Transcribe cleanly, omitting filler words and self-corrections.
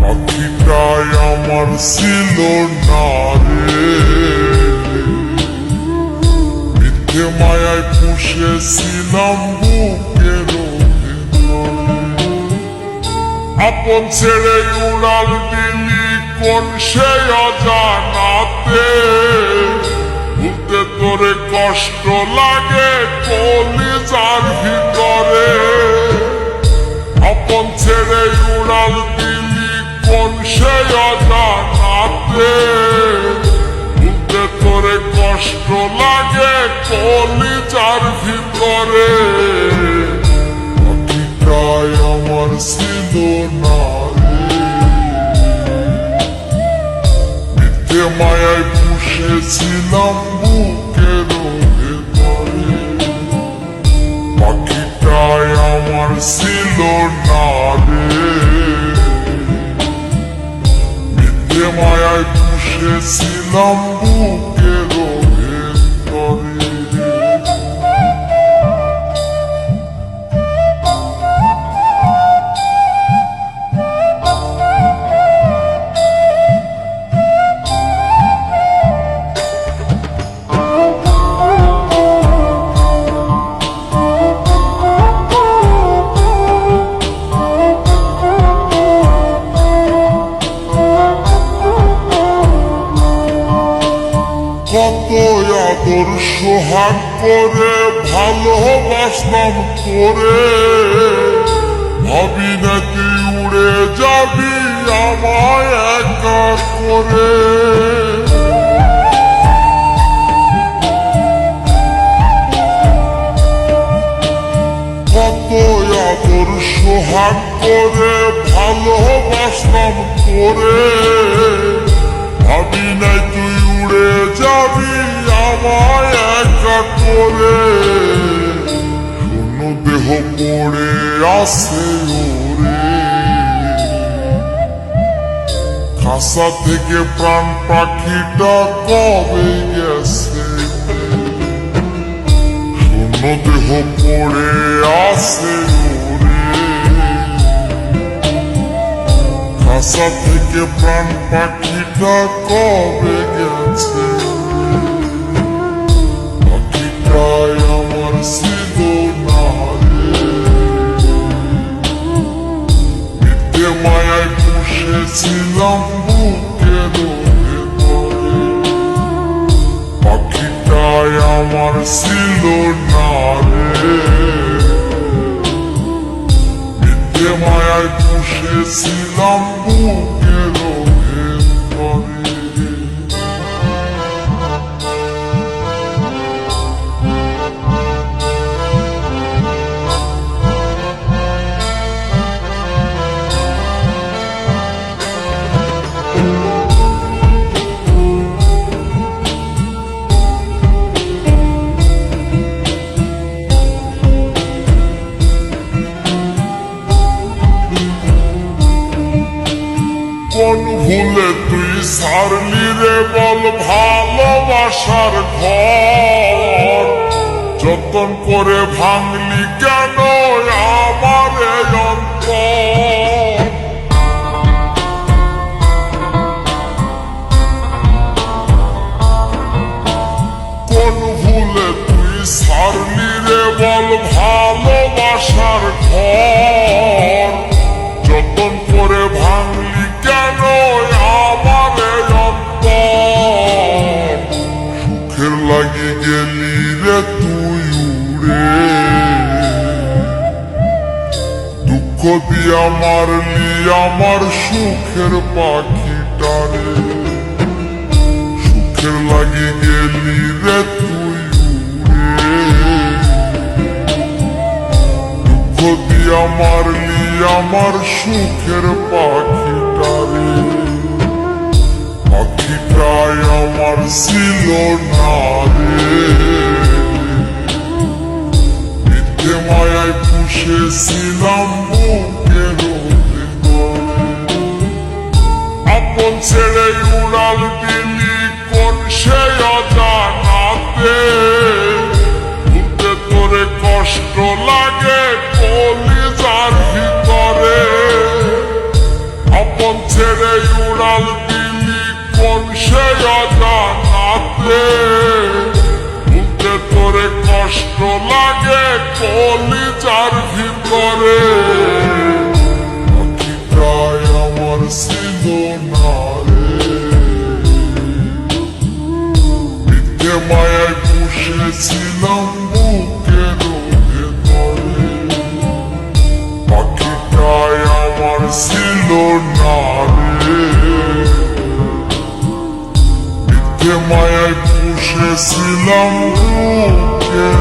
পাখিটাই আমার ছিল না রে, মিথ্যে মায়ায় পুষেছিলাম বুকের ভিতরে। আপন ছেড়ে উড়াল দিলি কোন সে অজানাতে, ভুলতে তোরে কষ্ট লাগে কলিজার ভিতরে। আপন ছেড়ে উড়াল দিলি কোন সে অজানাতে, ভুলতে তোরে কষ্ট লাগে কলিজার ভিতরে। পাখিটাই আমার ছিল না রে, মিথ্যে মায়ায় পুষেছিলাম বুকের ভেতরে। পাখিটাই আমার ছিল না রে, মিথ্যে মায়ায় পুষেছিলাম বুকের ভেতরে। কত আদর সোহাগ করে ভালোবাসলাম তোরে, ভাবি না তুই উড়ে যাবি আমায় একা করে। কত আদর সোহাগ করে ভালোবাসলাম তোরে, ভাবি নাই তুই উড়ে যাবি আমায় একা করে। শূন্য দেহ পড়ে আছে ওরে, খাসা থেকে প্রাণ পাখিটা কবে গেছে। শূন্য দেহ পড়ে আছে ওরে, খাসা থেকে প্রাণ পাখিটা কবে গেছে। পাখিটাই আমার ছিল না রে, মিথ্যে মায়ায় পুষেছিলাম বুকের ভেতরে। পাখিটাই আমার ছিল না রে, মিথ্যে মায়ায় পুষেছিলাম বুকের ভেতরে। কোন ভুলে তুই সারলি রে বল ভালোবাসার ঘর, যতন করে ভাঙলি কেন আমার অন্তর। কোন ভুলে তুই সারলি রে বল ভালোবাসার ঘর, যতন করে ভাঙলি কেন আমার অন্তর। সুখের লাগি গেলি রে তুই উড়ে, দুঃখ দিয়া মারলি আমার সুখের পাখিটারে। সুখের লাগি গেলি রে তুই উড়ে, দুঃখ দিয়া মারলি আমার সুখের পাখিটারে। পাখিটাই আমার ছিল না রে, মিথ্যে মায়ায় পুষেছিলাম বুকের ভেতরে। আপন ছেড়ে উড়াল দিলি কোন সে অজানাতে, ভুলতে তোরে কষ্ট লাগে কলিজার ভিতরে। কখন ছেড়ে উড়াল দিলি কোন সে অজানাতে, ভুলতে তোরে কষ্ট লাগে কলিজার ভিতরে। পাখিটাই আমার ছিল না রে, মিথ্যে মায়ায় পুষেছিলাম বুকের ভেতরে। পাখিটাই আমার ছিল না রে, মিথ্যে মায়ায় পুষেছিলাম বুকের